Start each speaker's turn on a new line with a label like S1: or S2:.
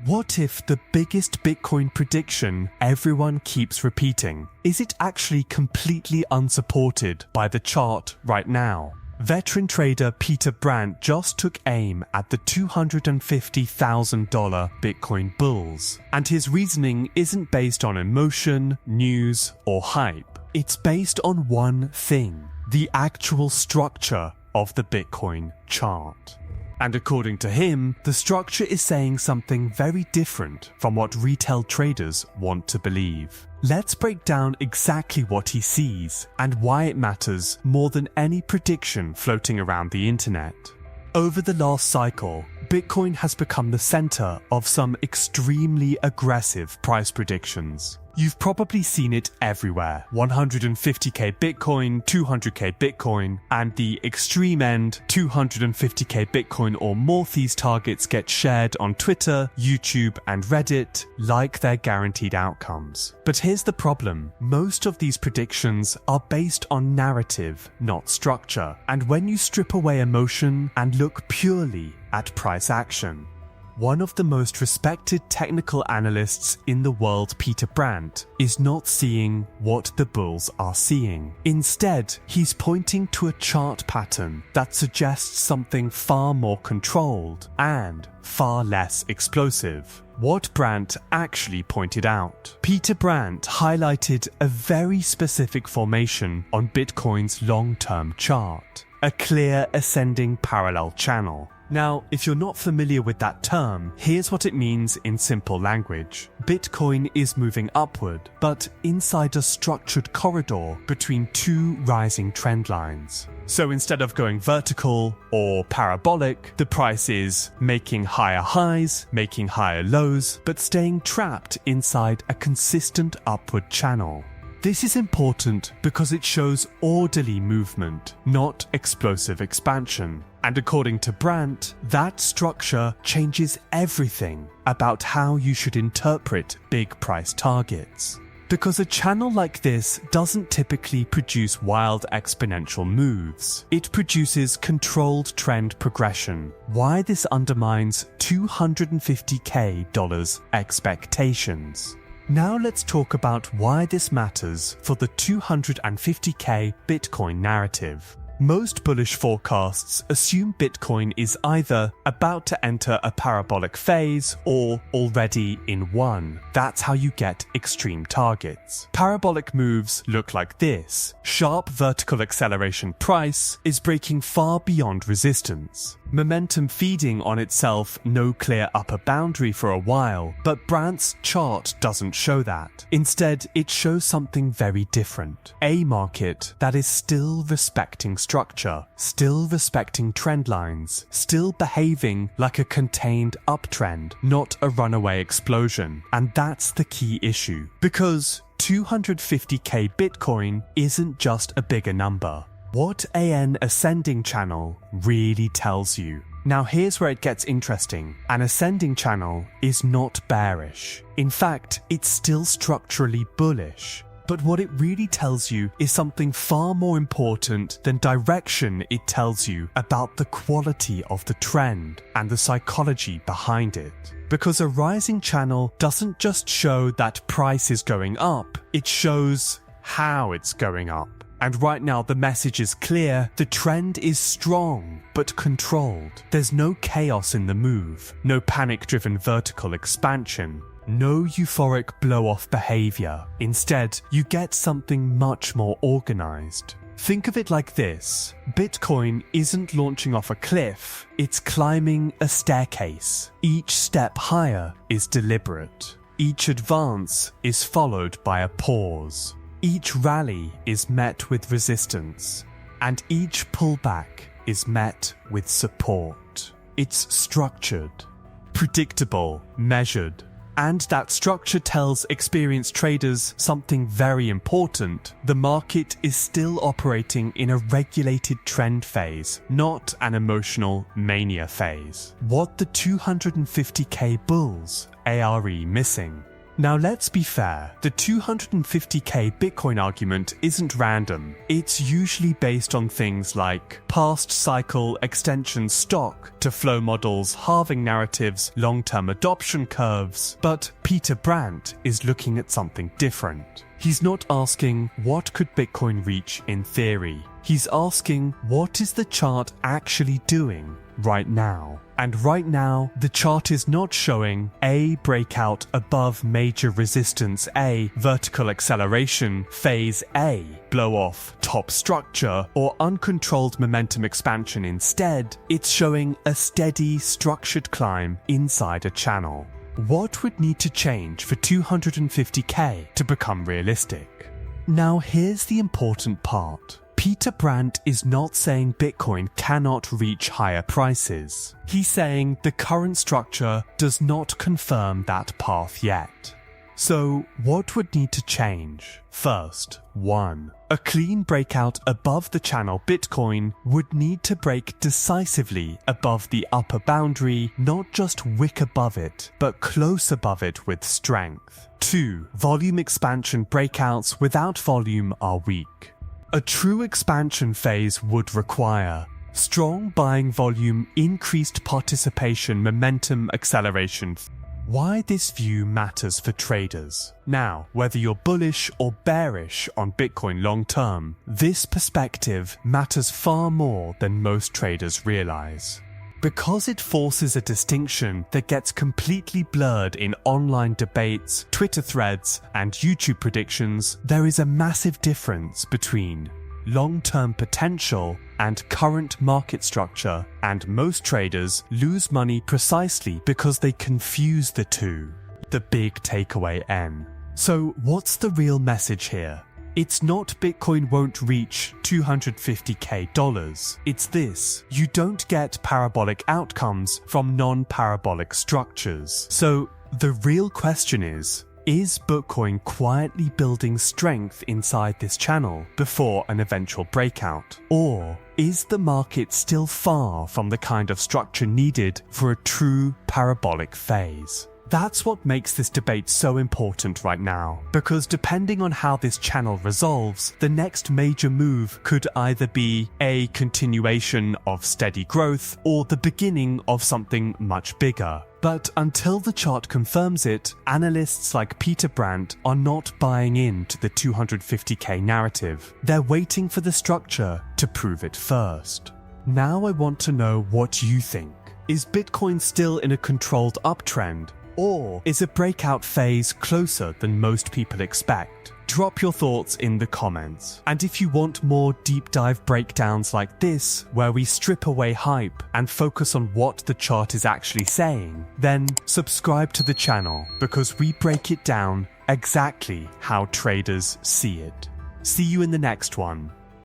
S1: What if the biggest Bitcoin prediction everyone keeps repeating? Is it actually completely unsupported by the chart right now? Veteran trader Peter Brandt just took aim at the $250,000 Bitcoin bulls, and his reasoning isn't based on emotion, news, or hype. It's based on one thing: the actual structure of the Bitcoin chart. And according to him, the structure is saying something very different from what retail traders want to believe. Let's break down exactly what he sees and why it matters more than any prediction floating around the internet. Over the last cycle, Bitcoin has become the center of some extremely aggressive price predictions. You've probably seen it everywhere: 150k Bitcoin, 200k Bitcoin, and the extreme end 250k Bitcoin or more. These targets get shared on Twitter, YouTube, and Reddit like they're guaranteed outcomes. But here's the problem: most of these predictions are based on narrative, not structure. And when you strip away emotion and look purely at price action, one of the most respected technical analysts in the world, Peter Brandt, is not seeing what the bulls are seeing. Instead, he's pointing to a chart pattern that suggests something far more controlled and far less explosive. What Brandt actually pointed out. Peter Brandt highlighted a very specific formation on Bitcoin's long-term chart: a clear ascending parallel channel. Now, if you're not familiar with that term, here's what it means in simple language. Bitcoin is moving upward, but inside a structured corridor between two rising trend lines. So instead of going vertical or parabolic, the price is making higher highs, making higher lows, but staying trapped inside a consistent upward channel. This is important because it shows orderly movement, not explosive expansion. And according to Brandt, that structure changes everything about how you should interpret big price targets. Because a channel like this doesn't typically produce wild exponential moves. It produces controlled trend progression. Why this undermines $250k expectations. Now let's talk about why this matters for the 250k Bitcoin narrative. Most bullish forecasts assume Bitcoin is either about to enter a parabolic phase or already in one. That's how you get extreme targets. Parabolic moves look like this. Sharp vertical acceleration, price is breaking far beyond resistance. Momentum feeding on itself, no clear upper boundary for a while, but Brandt's chart doesn't show that. Instead, it shows something very different. A market that is still respecting structure, still respecting trend lines, still behaving like a contained uptrend, not a runaway explosion. And that's the key issue. Because 250k Bitcoin isn't just a bigger number. What an ascending channel really tells you. Now here's where it gets interesting. An ascending channel is not bearish. In fact, it's still structurally bullish. But what it really tells you is something far more important than direction. It tells you about the quality of the trend and the psychology behind it. Because a rising channel doesn't just show that price is going up, it shows how it's going up. And right now the message is clear: the trend is strong but controlled. There's no chaos in the move, no panic-driven vertical expansion, no euphoric blow-off behavior. Instead, you get something much more organized. Think of it like this: Bitcoin isn't launching off a cliff, it's climbing a staircase. Each step higher is deliberate. Each advance is followed by a pause. Each rally is met with resistance, and each pullback is met with support. It's structured, predictable, measured, and that structure tells experienced traders something very important. The market is still operating in a regulated trend phase, not an emotional mania phase. What the 250k bulls are missing Now let's be fair, the 250k Bitcoin argument isn't random. It's usually based on things like past cycle extension stock to flow models, halving narratives, long-term adoption curves. But Peter Brandt is looking at something different. He's not asking what could Bitcoin reach in theory. He's asking what is the chart actually doing right now. And right now, the chart is not showing a breakout above major resistance A, vertical acceleration, phase A, blow off, top structure, or uncontrolled momentum expansion. Instead, it's showing a steady, structured climb inside a channel. What would need to change for 250k to become realistic? Now here's the important part. Peter Brandt is not saying Bitcoin cannot reach higher prices. He's saying the current structure does not confirm that path yet. So what would need to change? First, 1. A clean breakout above the channel Bitcoin would need to break decisively above the upper boundary, not just wick above it, but close above it with strength. 2. Volume expansion breakouts without volume are weak. A true expansion phase would require strong buying volume, increased participation, momentum, acceleration. Why this view matters for traders. Now, whether you're bullish or bearish on Bitcoin long term, this perspective matters far more than most traders realize. Because it forces a distinction that gets completely blurred in online debates, Twitter threads, and YouTube predictions, there is a massive difference between long-term potential and current market structure, and most traders lose money precisely because they confuse the two. The big takeaway N. So what's the real message here? It's not Bitcoin won't reach $250k. It's this: you don't get parabolic outcomes from non-parabolic structures. So the real question is Bitcoin quietly building strength inside this channel before an eventual breakout? Or is the market still far from the kind of structure needed for a true parabolic phase? That's what makes this debate so important right now, because depending on how this channel resolves, the next major move could either be a continuation of steady growth or the beginning of something much bigger. But until the chart confirms it, analysts like Peter Brandt are not buying into the 250k narrative. They're waiting for the structure to prove it first. Now I want to know what you think. Is Bitcoin still in a controlled uptrend? Or is a breakout phase closer than most people expect? Drop your thoughts in the comments. And if you want more deep dive breakdowns like this, where we strip away hype and focus on what the chart is actually saying, then subscribe to the channel, because we break it down exactly how traders see it. See you in the next one.